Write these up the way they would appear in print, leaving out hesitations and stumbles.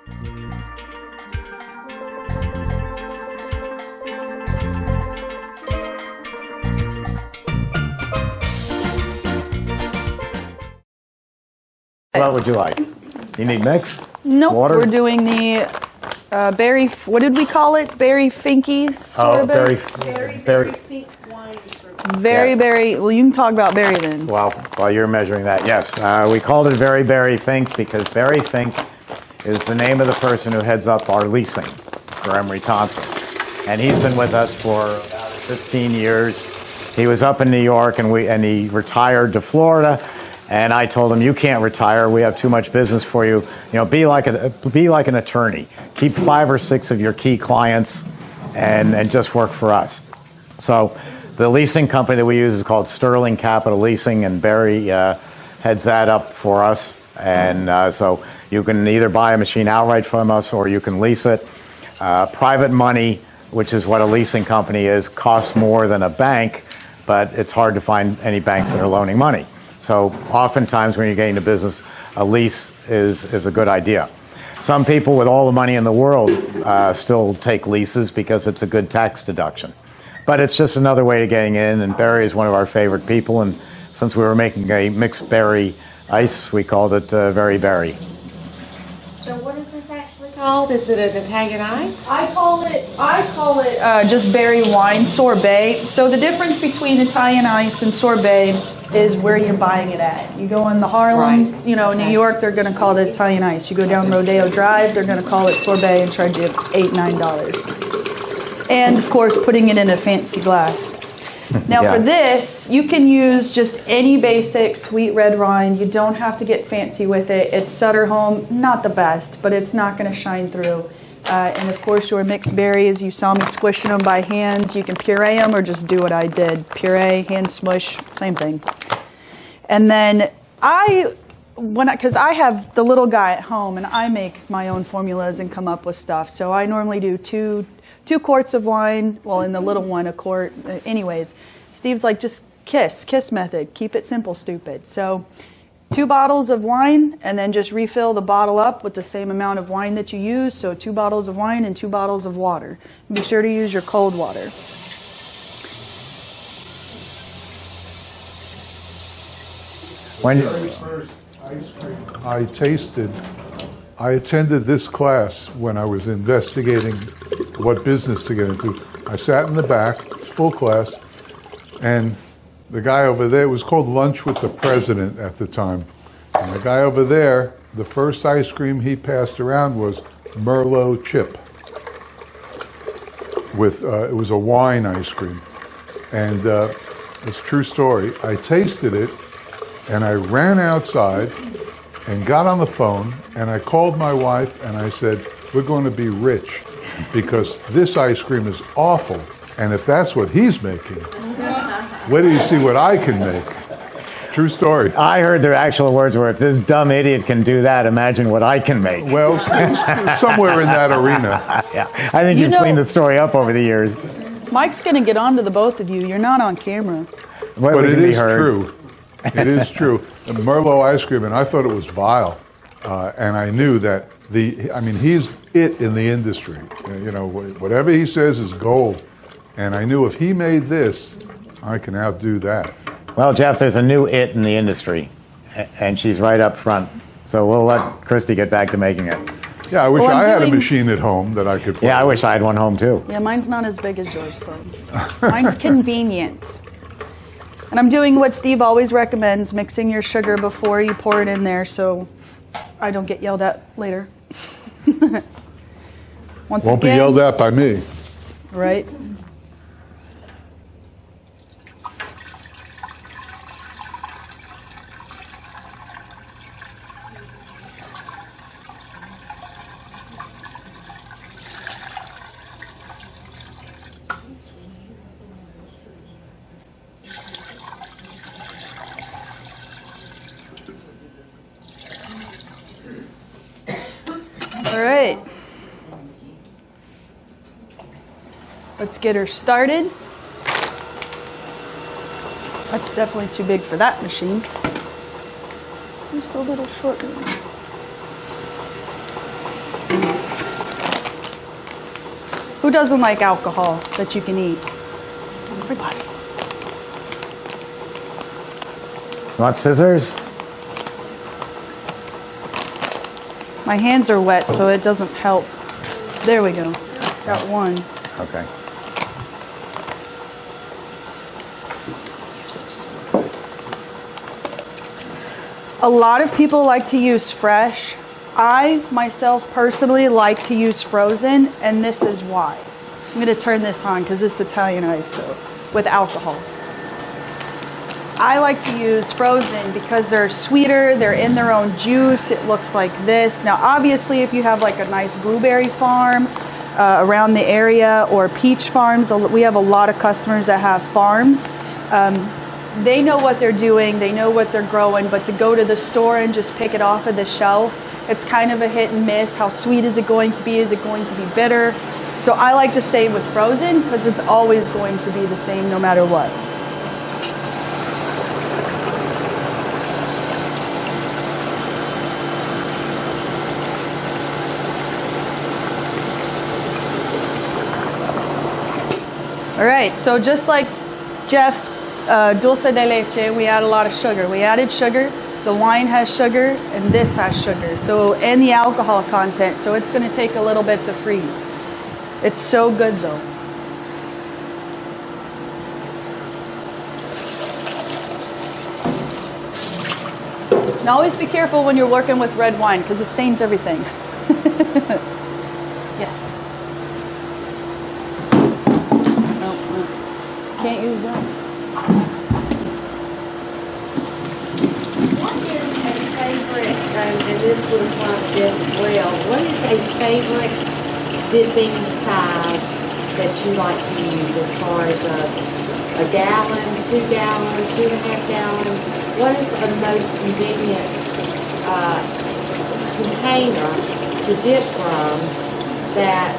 What would you like? You need mix? Nope. Water? We're doing the berry. What did we call it? Berry Finky sorbet. Berry. Fink wine Very Yes. berry. Well, you can talk about berry then. Well, while you're measuring that, yes. We called it Very Fink because Barry Fink is the name of the person who heads up our leasing for Emery Thompson. And he's been with us for about 15 years. He was up in New York and he retired to Florida. And I told him, you can't retire. We have too much business for you. You know, be like an attorney. Keep 5 or 6 of your key clients and just work for us. So the leasing company that we use is called Sterling Capital Leasing, and Barry heads that up for us. And so you can either buy a machine outright from us or you can lease it. Private money, which is what a leasing company is, costs more than a bank, but it's hard to find any banks that are loaning money. So oftentimes when you're getting into business, a lease is a good idea. Some people with all the money in the world still take leases because it's a good tax deduction. But it's just another way to getting in, and Barry is one of our favorite people, and since we were making a mixed berry ice, we called it Very Berry. So what is this actually called? Is it an Italian ice? I call it just berry wine sorbet. So the difference between Italian ice and sorbet is where you're buying it at. You go in the Harlem, Right. you know, New York, they're going to call it Italian ice. You go down Rodeo Drive, they're going to call it sorbet and charge you $8, $9. And of course, putting it in a fancy glass. Now Yeah. for this, you can use just any basic sweet red wine. You don't have to get fancy with it. It's Sutter Home, not the best, but it's not going to shine through. And of course, your mixed berries, you saw me squishing them by hand. You can puree them or just do what I did. Puree, hand smush, same thing. And then because I have the little guy at home and I make my own formulas and come up with stuff. So I normally do two quarts of wine. Well, in the little one, a quart. Anyways, Steve's like, just kiss method. Keep it simple, stupid. So 2 bottles of wine, and then just refill the bottle up with the same amount of wine that you use. So 2 bottles of wine and 2 bottles of water. Be sure to use your cold water. I attended this class when I was investigating what business to get into. I sat in the back, full class, and the guy over there, it was called Lunch with the President at the time. And the guy over there, the first ice cream he passed around was Merlot chip. It was a wine ice cream. And it's a true story. I tasted it, and I ran outside and got on the phone, and I called my wife, and I said, we're going to be rich because this ice cream is awful. And if that's what he's making, wait till you see what I can make. True story. I heard their actual words were, if this dumb idiot can do that, imagine what I can make. Well, somewhere in that arena. Yeah, I think you've cleaned the story up over the years. Mike's going to get on to the both of you. You're not on camera. But it is true. It is true. The Merlot ice cream, and I thought it was vile. And I knew that he's it in the industry. You know, whatever he says is gold. And I knew if he made this, I can outdo that. Well, Jeff, there's a new it in the industry, and she's right up front. So we'll let Christi get back to making it. Yeah, I wish I had a machine at home that I could play. Yeah, I wish I had one home, too. Yeah, mine's not as big as yours, though. Mine's convenient. And I'm doing what Steve always recommends, mixing your sugar before you pour it in there so I don't get yelled at later. Won't be yelled at by me. Right? All right. Let's get her started. That's definitely too big for that machine. Just a little shorter. Who doesn't like alcohol that you can eat? Everybody. You want scissors? My hands are wet, so it doesn't help. There we go. Got one. Okay. A lot of people like to use fresh. I, myself, personally like to use frozen, and this is why. I'm going to turn this on because it's Italian ice, so with alcohol. I like to use frozen because they're sweeter, they're in their own juice, it looks like this. Now obviously if you have like a nice blueberry farm around the area or peach farms, we have a lot of customers that have farms. They know what they're doing, they know what they're growing, but to go to the store and just pick it off of the shelf, it's kind of a hit and miss. How sweet is it going to be? Is it going to be bitter? So I like to stay with frozen because it's always going to be the same no matter what. All right, so just like Jeff's dulce de leche, we add a lot of sugar. We added sugar, the wine has sugar, and this has sugar. So, and the alcohol content, so it's gonna take a little bit to freeze. It's so good though. Now always be careful when you're working with red wine because it stains everything. Yes. Can't use that. What is a favorite, and this would apply to Jeff as well, what is a favorite dipping size that you like to use as far as a gallon, 2 gallon, 2.5 gallon? What is the most convenient container to dip from that,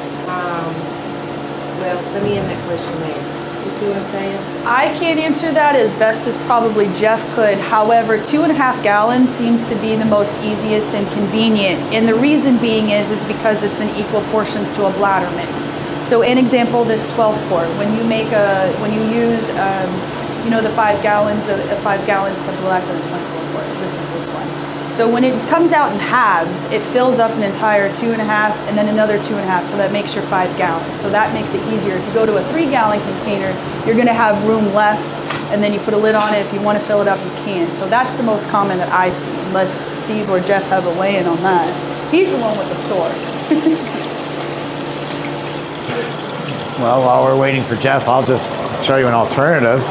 well, let me end that question there. You see what I'm saying? I can't answer that as best as probably Jeff could. However, 2.5 gallons seems to be the most easiest and convenient. And the reason being is because it's in equal portions to a bladder mix. So an example, this 12 quart, when you use, the 5 gallons, 5 gallons comes, well, that's in a 24 quart. This is this one. So when it comes out in halves, it fills up an entire 2.5 and then another 2.5. So that makes your 5 gallons. So that makes it easier. If you go to a 3 gallon container, you're going to have room left, and then you put a lid on it. If you want to fill it up, you can. So that's the most common that I see, unless Steve or Jeff have a weigh-in on that. He's the one with the store. Well, while we're waiting for Jeff, I'll just show you an alternative.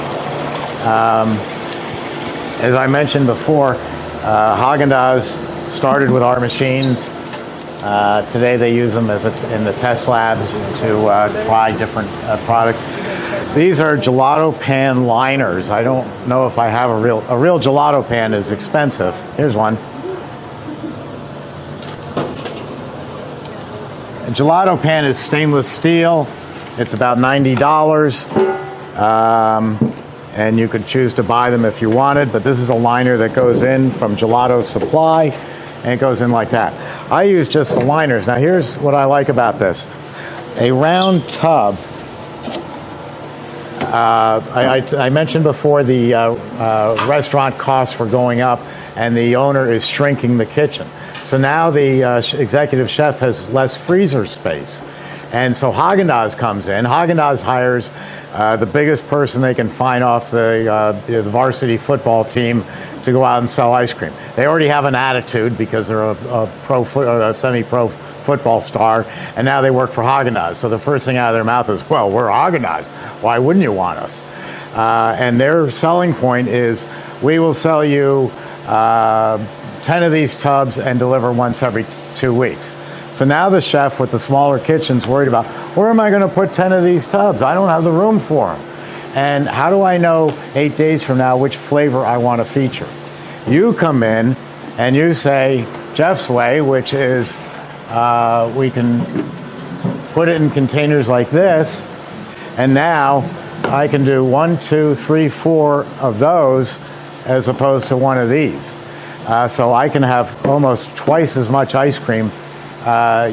As I mentioned before, Haagen-Dazs started with our machines. Today they use them in the test labs to try different products. These are gelato pan liners. I don't know if I have a real gelato pan is expensive. Here's one. A gelato pan is stainless steel. It's about $90. And you could choose to buy them if you wanted, but this is a liner that goes in from Gelato Supply, and it goes in like that. I use just the liners. Now here's what I like about this. A round tub, I mentioned before the restaurant costs were going up, and the owner is shrinking the kitchen. So now the executive chef has less freezer space. And so Haagen-Dazs comes in. Haagen-Dazs hires the biggest person they can find off the varsity football team to go out and sell ice cream. They already have an attitude because they're a semi-pro football star, and now they work for Haagen-Dazs. So the first thing out of their mouth is, well, we're Haagen-Dazs. Why wouldn't you want us? And their selling point is, we will sell you 10 of these tubs and deliver once every 2 weeks. So now the chef with the smaller kitchen's worried about, where am I going to put 10 of these tubs? I don't have the room for them. And how do I know 8 days from now which flavor I want to feature? You come in and you say Jeff's way, which is we can put it in containers like this, and now I can do 1, 2, 3, 4 of those as opposed to one of these. So I can have almost twice as much ice cream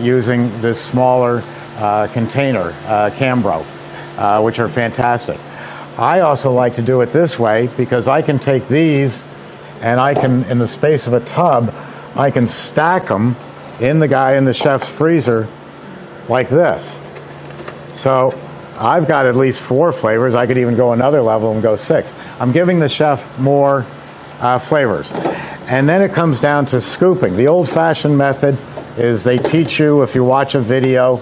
using this smaller container, Cambro, which are fantastic. I also like to do it this way because I can take these and I can, in the space of a tub, I can stack them in the chef's freezer like this. So I've got at least 4 flavors. I could even go another level and go 6. I'm giving the chef more flavors. And then it comes down to scooping. The old-fashioned method is they teach you, if you watch a video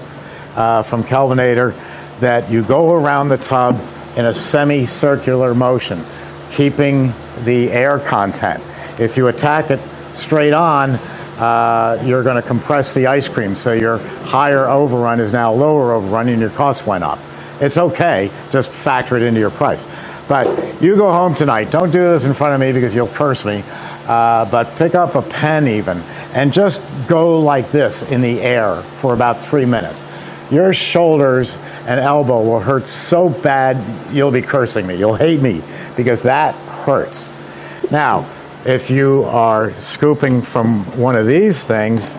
from Kelvinator, that you go around the tub in a semicircular motion, keeping the air content. If you attack it straight on, you're going to compress the ice cream, so your higher overrun is now lower overrun and your cost went up. It's okay, just factor it into your price. But you go home tonight, don't do this in front of me because you'll curse me, but pick up a pen even and just go like this in the air for about 3 minutes. Your shoulders and elbow will hurt so bad you'll be cursing me. You'll hate me because that hurts. Now, if you are scooping from one of these things,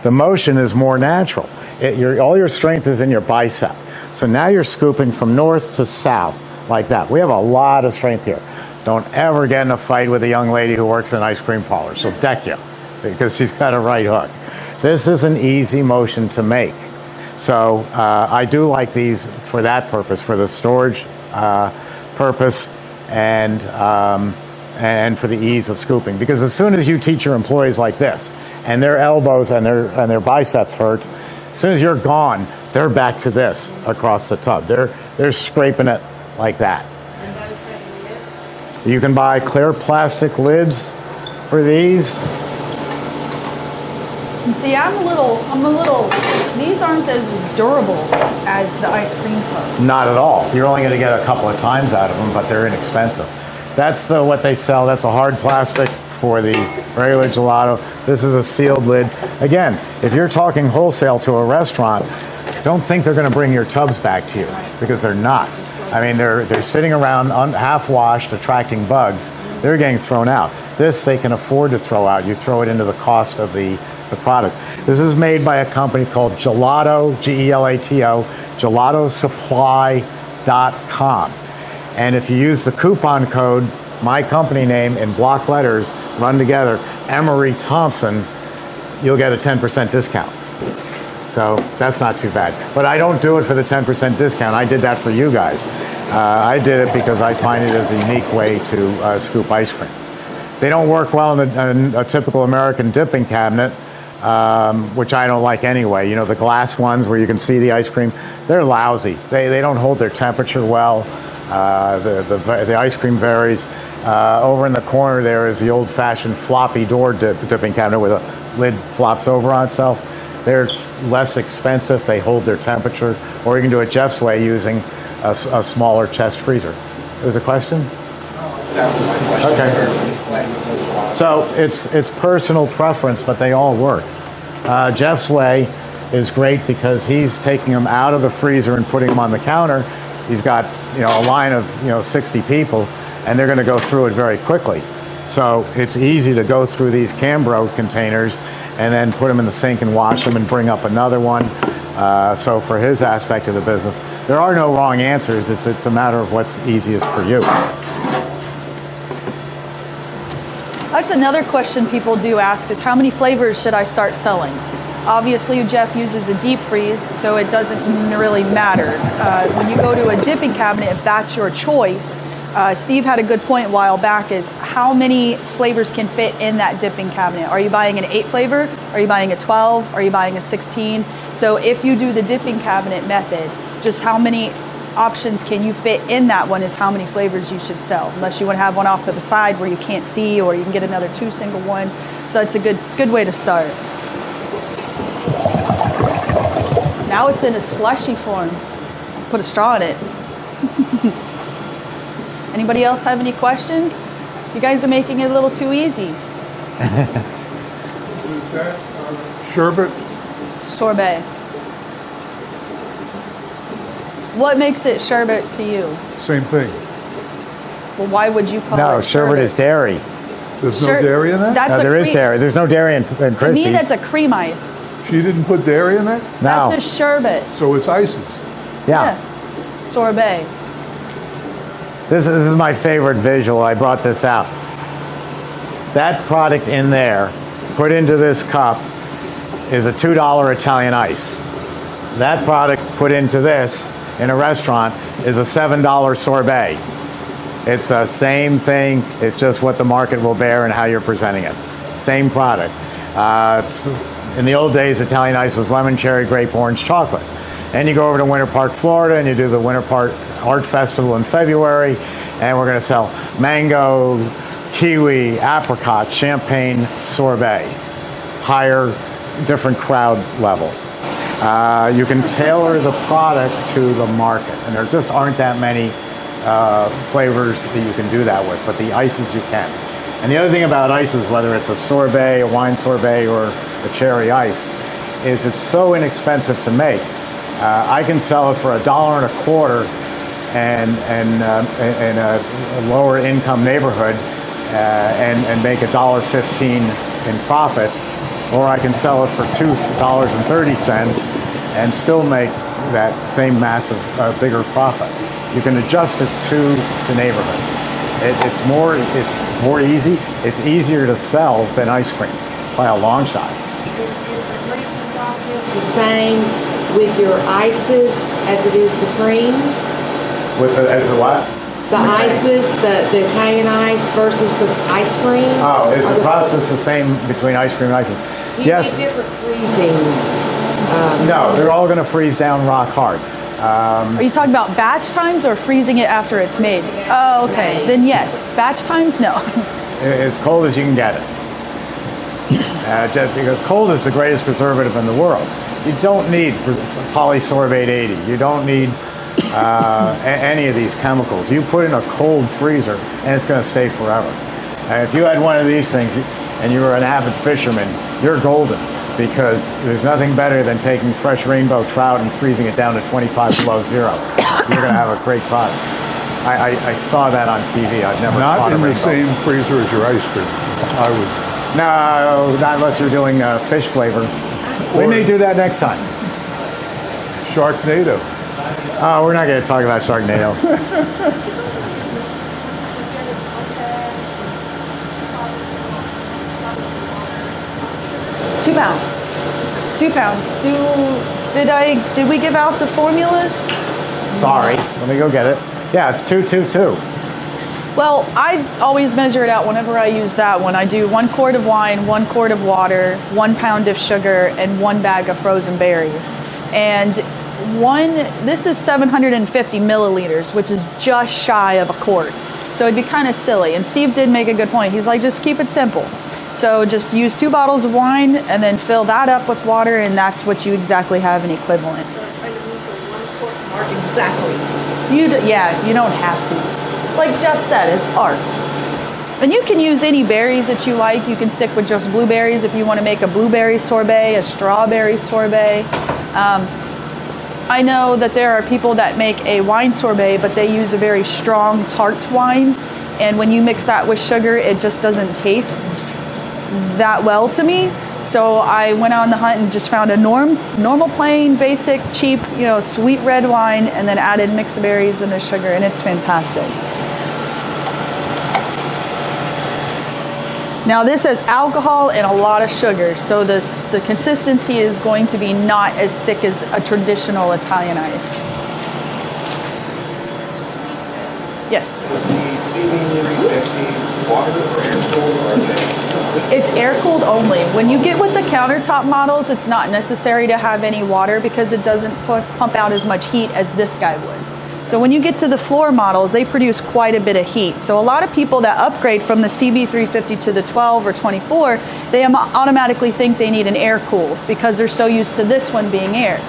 the motion is more natural. All your strength is in your bicep. So now you're scooping from north to south like that. We have a lot of strength here. Don't ever get in a fight with a young lady who works in an ice cream parlor. She'll deck you because she's got a right hook. This is an easy motion to make. So I do like these for that purpose, for the storage purpose and for the ease of scooping. Because as soon as you teach your employees like this, and their elbows and their biceps hurt, as soon as you're gone, they're back to this across the tub. They're scraping it like that. You can buy clear plastic lids for these. And see, I'm a little, these aren't as durable as the ice cream tub. Not at all. You're only going to get a couple of times out of them, but they're inexpensive. That's what they sell. That's a hard plastic for the regular gelato. This is a sealed lid. Again, if you're talking wholesale to a restaurant, don't think they're going to bring your tubs back to you, because they're not. I mean, they're sitting around half-washed, attracting bugs. They're getting thrown out. This they can afford to throw out. You throw it into the cost of the product. This is made by a company called Gelato, Gelato, gelatosupply.com. And if you use the coupon code, my company name in block letters, run together, Emery Thompson, you'll get a 10% discount. So that's not too bad. But I don't do it for the 10% discount. I did that for you guys. I did it because I find it as a unique way to scoop ice cream. They don't work well in a typical American dipping cabinet, which I don't like anyway. You know, the glass ones where you can see the ice cream, they're lousy. They don't hold their temperature well. The ice cream varies. Over in the corner there is the old-fashioned floppy door dipping cabinet where the lid flops over on itself. They're less expensive. They hold their temperature. Or you can do it Jeff's way using a smaller chest freezer. There's a question? That was the question. Okay. So it's personal preference, but they all work. Jeff's way is great because he's taking them out of the freezer and putting them on the counter. He's got a line of 60 people, and they're going to go through it very quickly. So it's easy to go through these Cambro containers and then put them in the sink and wash them and bring up another one. So for his aspect of the business, there are no wrong answers. It's a matter of what's easiest for you. That's another question people do ask is how many flavors should I start selling? Obviously, Jeff uses a deep freeze, so it doesn't really matter. When you go to a dipping cabinet, if that's your choice, Steve had a good point a while back is how many flavors can fit in that dipping cabinet? Are you buying an 8 flavor? Are you buying a 12? Are you buying a 16? So if you do the dipping cabinet method, just how many options can you fit in that one is how many flavors you should sell, unless you want to have one off to the side where you can't see, or you can get another 2 single one. So it's a good way to start. Now it's in a slushy form. Put a straw in it. Anybody else have any questions? You guys are making it a little too easy. What is that? Sherbet? Sorbet. What makes it sherbet to you? Same thing. Well, why would you call No, it sherbet is dairy. There's no dairy in that? That's No, a there is dairy. There's no dairy in To Christi's. me, that's a cream ice. She didn't put dairy in that? No. That's a sherbet. So it's ices. Yeah. Sorbet. This is my favorite visual. I brought this out. That product in there, put into this cup, is a $2 Italian ice. That product put into this in a restaurant is a $7 sorbet. It's the same thing. It's just what the market will bear and how you're presenting it. Same product. In the old days, Italian ice was lemon, cherry, grape, orange, chocolate. And you go over to Winter Park, Florida, and you do the Winter Park Art Festival in February, and we're going to sell mango, kiwi, apricot, champagne, sorbet. Higher, different crowd level. You can tailor the product to the market, and there just aren't that many flavors that you can do that with, but the ices you can. And the other thing about ices, whether it's a sorbet, a wine sorbet, or a cherry ice, is it's so inexpensive to make. I can sell it for $1.25 in a lower income neighborhood and make $1.15 in profit, or I can sell it for $2.30 and still make that same massive, bigger profit. You can adjust it to the neighborhood. It's more easy. It's easier to sell than ice cream by a long shot. It's the same with your ices as it is the creams. As the what? The ices, the Italian ice versus the ice cream. Oh, is the process the same between ice cream and ices? Do you Yes. make different freezing? No, they're all going to freeze down rock hard. Are you talking about batch times or freezing it after it's made? Oh, okay. Then yes. Batch times, no. As cold as you can get it. Just because cold is the greatest preservative in the world. You don't need polysorbate 80. You don't need any of these chemicals. You put in a cold freezer and it's going to stay forever. If you had one of these things and you were an avid fisherman, you're golden, because there's nothing better than taking fresh rainbow trout and freezing it down to 25 below zero. You're going to have a great product. I saw that on TV. I've never Not caught a in the rainbow. same freezer as your ice cream. I would. No, not unless you're doing fish flavor. We may do that next time. Sharknado. Oh, we're not going to talk about Sharknado. 2 pounds. 2 pounds. Did we give out the formulas? Sorry. Let me go get it. Yeah, it's 222. Well, I always measure it out whenever I use that one. I do 1 quart of wine, 1 quart of water, 1 pound of sugar, and 1 bag of frozen berries. And this is 750 milliliters, which is just shy of a quart. So it'd be kind of silly. And Steve did make a good point. He's like, just keep it simple. So just use 2 bottles of wine and then fill that up with water, and that's what you exactly have an equivalent. So I try to move the 1 quart mark exactly. You don't have to. It's like Jeff said, it's art. And you can use any berries that you like. You can stick with just blueberries if you want to make a blueberry sorbet, a strawberry sorbet. I know that there are people that make a wine sorbet, but they use a very strong tart wine. And when you mix that with sugar, it just doesn't taste that well to me. So I went on the hunt and just found a normal, plain, basic, cheap, sweet red wine, and then added mixed berries and the sugar, and it's fantastic. Now this has alcohol and a lot of sugar, so the consistency is going to be not as thick as a traditional Italian ice. Yes. Is the CB350 water or air-cooled, or is it? It's air-cooled only. When you get with the countertop models, it's not necessary to have any water because it doesn't pump out as much heat as this guy would. So when you get to the floor models, they produce quite a bit of heat. So a lot of people that upgrade from the CB350 to the 12 or 24, they automatically think they need an air-cooled because they're so used to this one being air.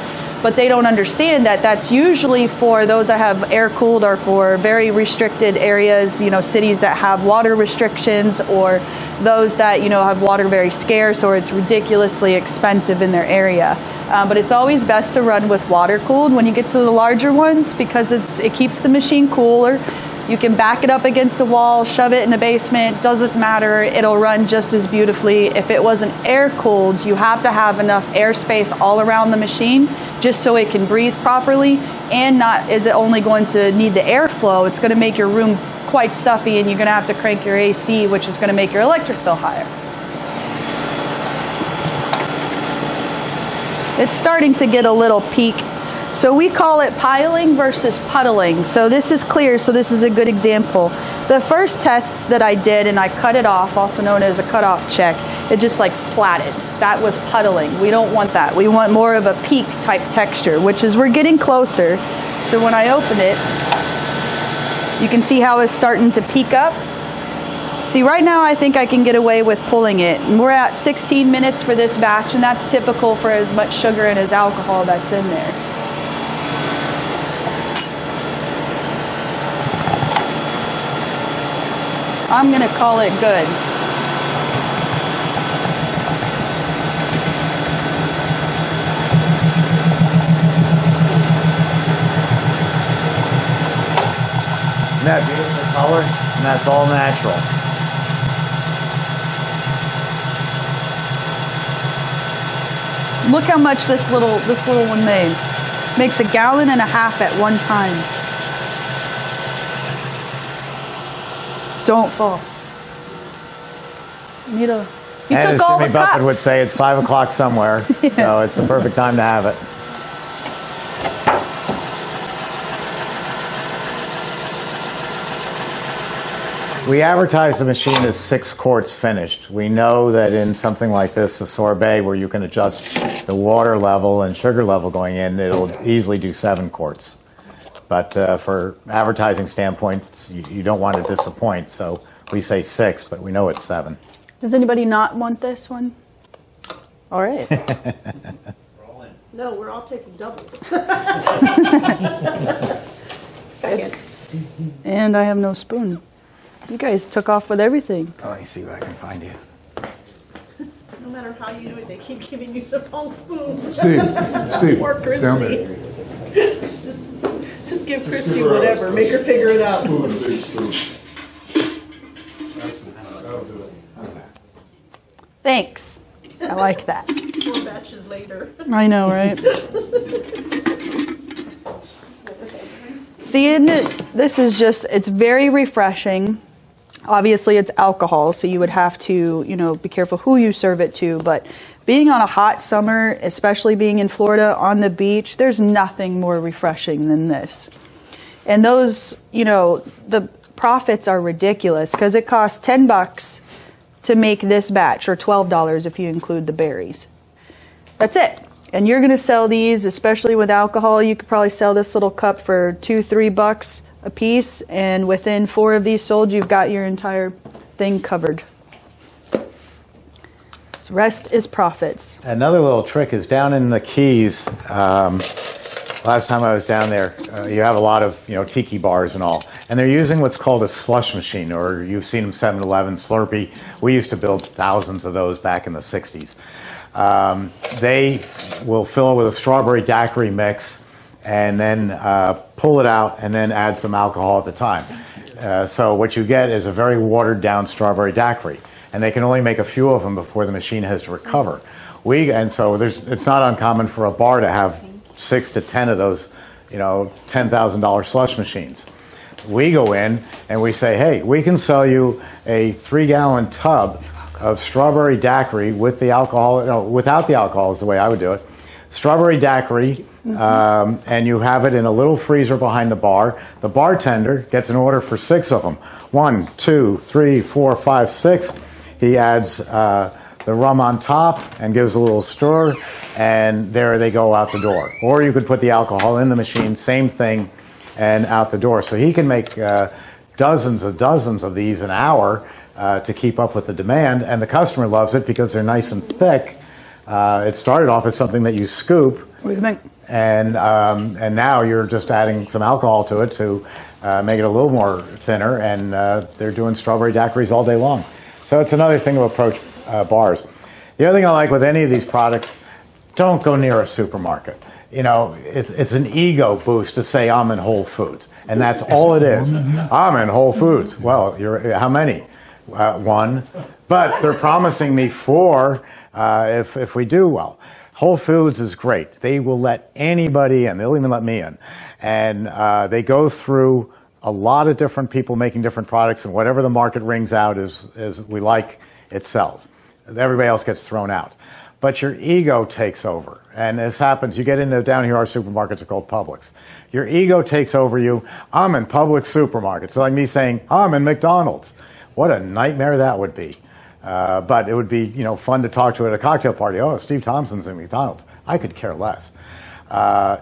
But they don't understand that that's usually for those that have air-cooled or for very restricted areas, cities that have water restrictions, or those that, have water very scarce or it's ridiculously expensive in their area. But it's always best to run with water-cooled when you get to the larger ones because it keeps the machine cooler. You can back it up against the wall, shove it in the basement, doesn't matter, it'll run just as beautifully. If it wasn't air cooled, you have to have enough airspace all around the machine just so it can breathe properly, and not is it only going to need the airflow, it's going to make your room quite stuffy, and you're going to have to crank your AC, which is going to make your electric bill higher. It's starting to get a little peak. So we call it piling versus puddling. So this is clear, so this is a good example. The first tests that I did, and I cut it off, also known as a cutoff check, it just like splatted. That was puddling. We don't want that. We want more of a peak type texture, which is we're getting closer. So when I open it, you can see how it's starting to peak up. See, right now I think I can get away with pulling it. And we're at 16 minutes for this batch, and that's typical for as much sugar and as alcohol that's in there. I'm going to call it good. Isn't that beautiful color? And that's all natural. Look how much this little one made. Makes 1.5 gallons at one time. Don't fall. You And as took all Jimmy the Buffett cups. would say, it's 5 o'clock somewhere, so it's the perfect time to have it. We advertise the machine as 6 quarts finished. We know that in something like this, a sorbet, where you can adjust the water level and sugar level going in, it'll easily do 7 quarts. But for advertising standpoints, you don't want to disappoint, so we say 6, but we know it's 7. Does anybody not want this one? All right. No, we're all taking doubles. Seconds. And I have no spoon. You guys took off with everything. Oh, let me see what I can find you. No matter how you do it, they keep giving you the wrong spoons. Steve, Or down Christi. there. Just give Christi whatever. Make her figure it out. Thanks. I like that. 4 batches later. I know, right? See, this is just, it's very refreshing. Obviously, it's alcohol, so you would have to, be careful who you serve it to. But being on a hot summer, especially being in Florida on the beach, there's nothing more refreshing than this. And those, the profits are ridiculous because it costs $10 to make this batch, or $12 if you include the berries. That's it. And you're going to sell these, especially with alcohol. You could probably sell this little cup for $2-3 a piece, and within 4 of these sold, you've got your entire thing covered. So rest is profits. Another little trick is down in the Keys. Last time I was down there, you have a lot of tiki bars and all, and they're using what's called a slush machine, or you've seen them 7-Eleven, Slurpee. We used to build thousands of those back in the 60s. They will fill it with a strawberry daiquiri mix and then pull it out and then add some alcohol at the time. So what you get is a very watered down strawberry daiquiri, and they can only make a few of them before the machine has to recover. It's not uncommon for a bar to have 6 to 10 of those, $10,000 slush machines. We go in and we say, hey, we can sell you a 3-gallon tub of strawberry daiquiri with the alcohol, without the alcohol is the way I would do it. Strawberry daiquiri, and you have it in a little freezer behind the bar. The bartender gets an order for 6 of them. 1, 2, 3, 4, 5, 6. He adds the rum on top and gives a little stir, and there they go out the door. Or you could put the alcohol in the machine, same thing, and out the door. So he can make dozens of these an hour to keep up with the demand, and the customer loves it because they're nice and thick. It started off as something that you scoop, What do you think? and now you're just adding some alcohol to it to make it a little more thinner, and they're doing strawberry daiquiris all day long. So it's another thing to approach bars. The other thing I like with any of these products, don't go near a supermarket. You know, it's an ego boost to say I'm in Whole Foods, and that's all it is. I'm in Whole Foods. Well, how many? One, but they're promising me 4 if we do well. Whole Foods is great. They will let anybody in. They'll even let me in, and they go through a lot of different people making different products, and whatever the market rings out is we like, it sells. Everybody else gets thrown out. But your ego takes over. And this happens, you get into, down here, our supermarkets are called Publix. Your ego takes over you. I'm in Publix supermarkets. It's like me saying, I'm in McDonald's. What a nightmare that would be. But it would be, you know, fun to talk to at a cocktail party. Oh, Steve Thompson's in McDonald's. I could care less.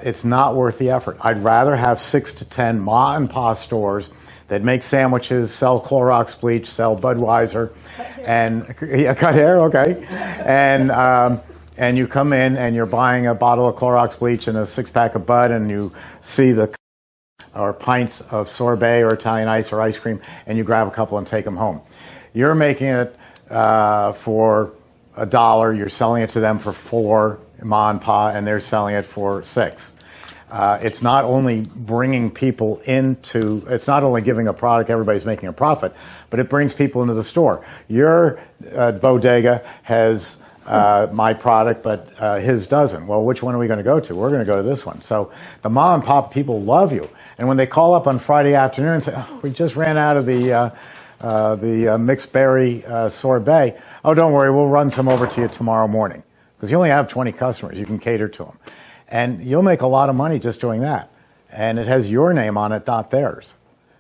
It's not worth the effort. I'd rather have 6 to 10 ma and pa stores that make sandwiches, sell Clorox bleach, sell Budweiser, and cut hair, okay. And you come in and you're buying a bottle of Clorox bleach and a 6-pack of Bud, and you see or pints of sorbet or Italian ice or ice cream, and you grab a couple and take them home. You're making it for $1. You're selling it to them for 4, ma and pa, and they're selling it for 6. It's not only bringing people it's not only giving a product, everybody's making a profit, but it brings people into the store. Your bodega has my product, but his doesn't. Well, which one are we going to go to? We're going to go to this one. So the mom and pop people love you. And when they call up on Friday afternoon and say, oh, we just ran out of the mixed berry sorbet. Oh, don't worry, we'll run some over to you tomorrow morning. Because you only have 20 customers. You can cater to them. And you'll make a lot of money just doing that. And it has your name on it, not theirs.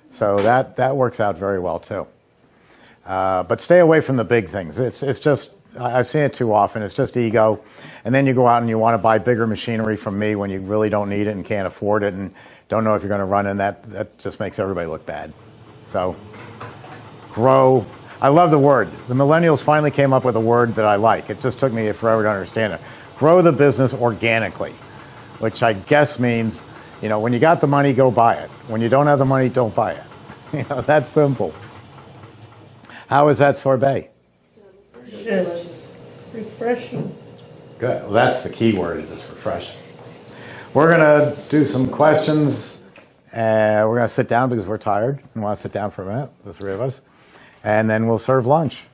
So that works out very well, too. But stay away from the big things. It's just, I've seen it too often. It's just ego. And then you go out and you want to buy bigger machinery from me when you really don't need it and can't afford it and don't know if you're going to run in. That just makes everybody look bad. So grow. I love the word. The millennials finally came up with a word that I like. It just took me forever to understand it. Grow the business organically, which I guess means, you know, when you got the money, go buy it. When you don't have the money, don't buy it. You know, that's simple. How is that sorbet? It's refreshing. Good. Well, that's the key word, is it's refreshing. We're going to do some questions. We're going to sit down because we're tired and want to sit down for a minute, the 3 of us. And then we'll serve lunch.